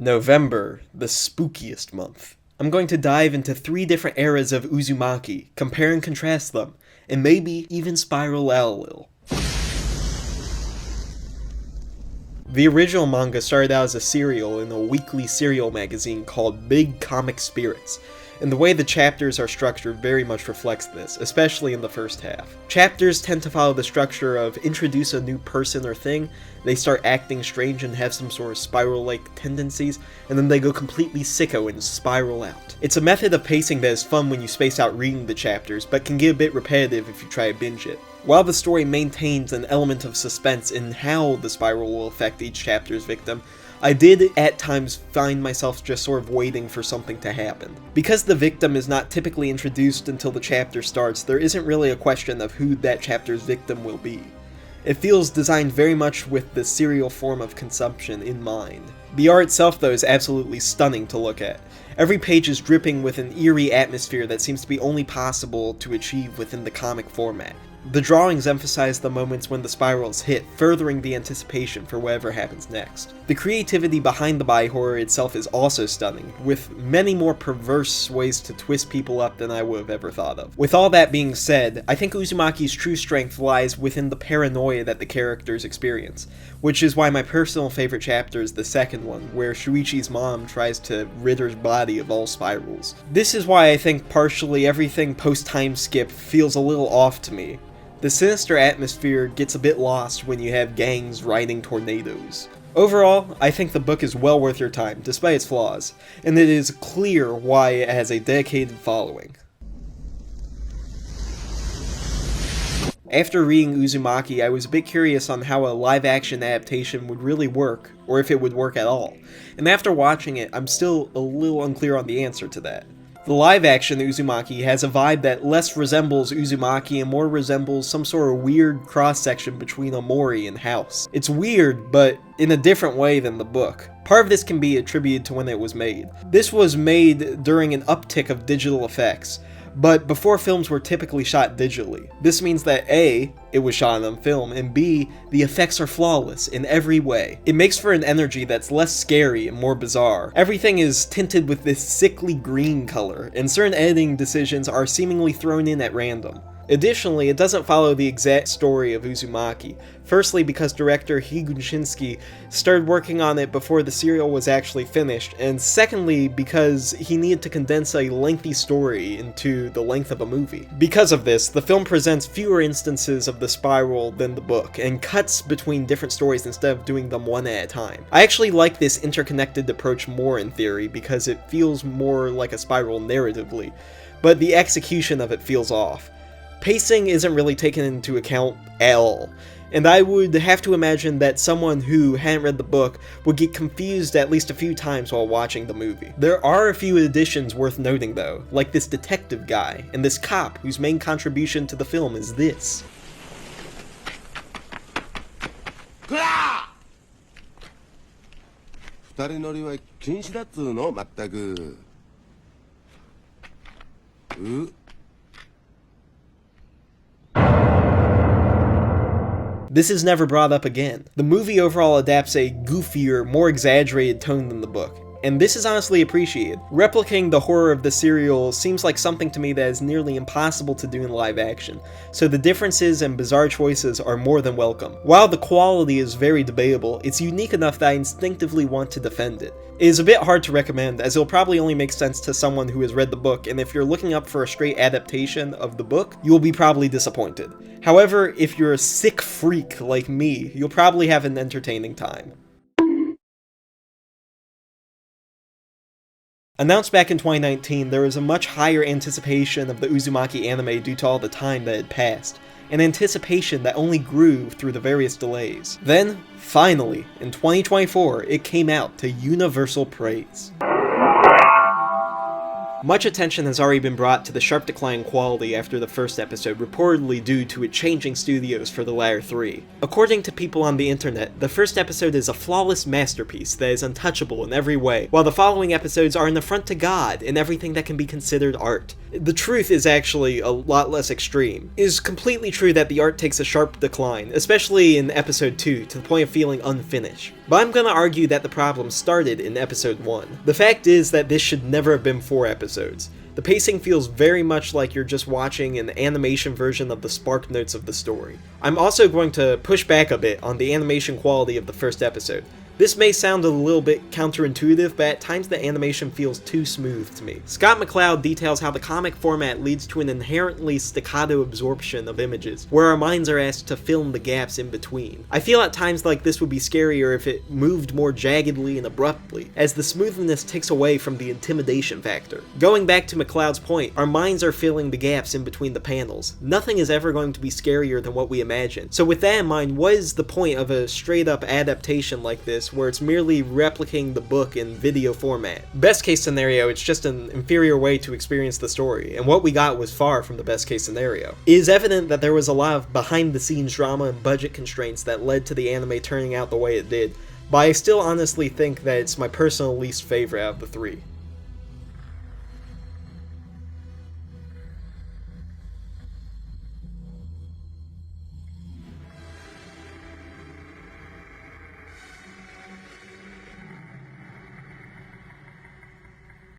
November, the spookiest month. I'm going to dive into 3 different eras of Uzumaki, compare and contrast them, and maybe even spiral out a little. The original manga started out as a serial in a weekly serial magazine called Big Comic Spirits, and the way the chapters are structured very much reflects this, especially in the first half. Chapters tend to follow the structure of introduce a new person or thing, they start acting strange and have some sort of spiral-like tendencies, and then they go completely sicko and spiral out. It's a method of pacing that is fun when you space out reading the chapters, but can get a bit repetitive if you try to binge it. While the story maintains an element of suspense in how the spiral will affect each chapter's victim, I did at times find myself just sort of waiting for something to happen. Because the victim is not typically introduced until the chapter starts, there isn't really a question of who that chapter's victim will be. It feels designed very much with the serial form of consumption in mind. The art itself, though, is absolutely stunning to look at. Every page is dripping with an eerie atmosphere that seems to be only possible to achieve within the comic format. The drawings emphasize the moments when the spirals hit, furthering the anticipation for whatever happens next. The creativity behind the body horror itself is also stunning, with many more perverse ways to twist people up than I would have ever thought of. With all that being said, I think Uzumaki's true strength lies within the paranoia that the characters experience, which is why my personal favorite chapter is the second one, where Shuichi's mom tries to rid her body of all spirals. This is why I think partially everything post-time skip feels a little off to me. The sinister atmosphere gets a bit lost when you have gangs riding tornadoes. Overall, I think the book is well worth your time, despite its flaws, and it is clear why it has a dedicated following. After reading Uzumaki, I was a bit curious on how a live-action adaptation would really work, or if it would work at all, and after watching it, I'm still a little unclear on the answer to that. The live-action Uzumaki has a vibe that less resembles Uzumaki and more resembles some sort of weird cross-section between Omori and House. It's weird, but in a different way than the book. Part of this can be attributed to when it was made. This was made during an uptick of digital effects, but before films were typically shot digitally. This means that A, it was shot on film, and B, the effects are flawless in every way. It makes for an energy that's less scary and more bizarre. Everything is tinted with this sickly green color, and certain editing decisions are seemingly thrown in at random. Additionally, it doesn't follow the exact story of Uzumaki, firstly because director Higuchinsky started working on it before the serial was actually finished, and secondly because he needed to condense a lengthy story into the length of a movie. Because of this, the film presents fewer instances of the spiral than the book, and cuts between different stories instead of doing them one at a time. I actually like this interconnected approach more in theory because it feels more like a spiral narratively, but the execution of it feels off. Pacing isn't really taken into account at all, and I would have to imagine that someone who hadn't read the book would get confused at least a few times while watching the movie. There are a few additions worth noting though, like this detective guy, and this cop whose main contribution to the film is this. This is never brought up again. The movie overall adapts a goofier, more exaggerated tone than the book, and this is honestly appreciated. Replicating the horror of the serial seems like something to me that is nearly impossible to do in live action, so the differences and bizarre choices are more than welcome. While the quality is very debatable, it's unique enough that I instinctively want to defend it. It is a bit hard to recommend, as it'll probably only make sense to someone who has read the book, and if you're looking up for a straight adaptation of the book, you'll be probably disappointed. However, if you're a sick freak like me, you'll probably have an entertaining time. Announced back in 2019, there was a much higher anticipation of the Uzumaki anime due to all the time that had passed, an anticipation that only grew through the various delays. Then, finally, in 2024, it came out to universal praise. Much attention has already been brought to the sharp decline in quality after the first episode, reportedly due to it changing studios for the latter 3. According to people on the internet, the first episode is a flawless masterpiece that is untouchable in every way, while the following episodes are an affront to God in everything that can be considered art. The truth is actually a lot less extreme. It is completely true that the art takes a sharp decline, especially in episode 2, to the point of feeling unfinished. But I'm gonna argue that the problem started in episode 1. The fact is that this should never have been 4 episodes. The pacing feels very much like you're just watching an animation version of the spark notes of the story. I'm also going to push back a bit on the animation quality of the first episode. This may sound a little bit counterintuitive, but at times the animation feels too smooth to me. Scott McCloud details how the comic format leads to an inherently staccato absorption of images, where our minds are asked to fill in the gaps in between. I feel at times like this would be scarier if it moved more jaggedly and abruptly, as the smoothness takes away from the intimidation factor. Going back to McCloud's point, our minds are filling the gaps in between the panels. Nothing is ever going to be scarier than what we imagine. So with that in mind, what is the point of a straight up adaptation like this, where it's merely replicating the book in video format? Best case scenario, it's just an inferior way to experience the story, and what we got was far from the best case scenario. It is evident that there was a lot of behind the scenes drama and budget constraints that led to the anime turning out the way it did, but I still honestly think that it's my personal least favorite out of the 3.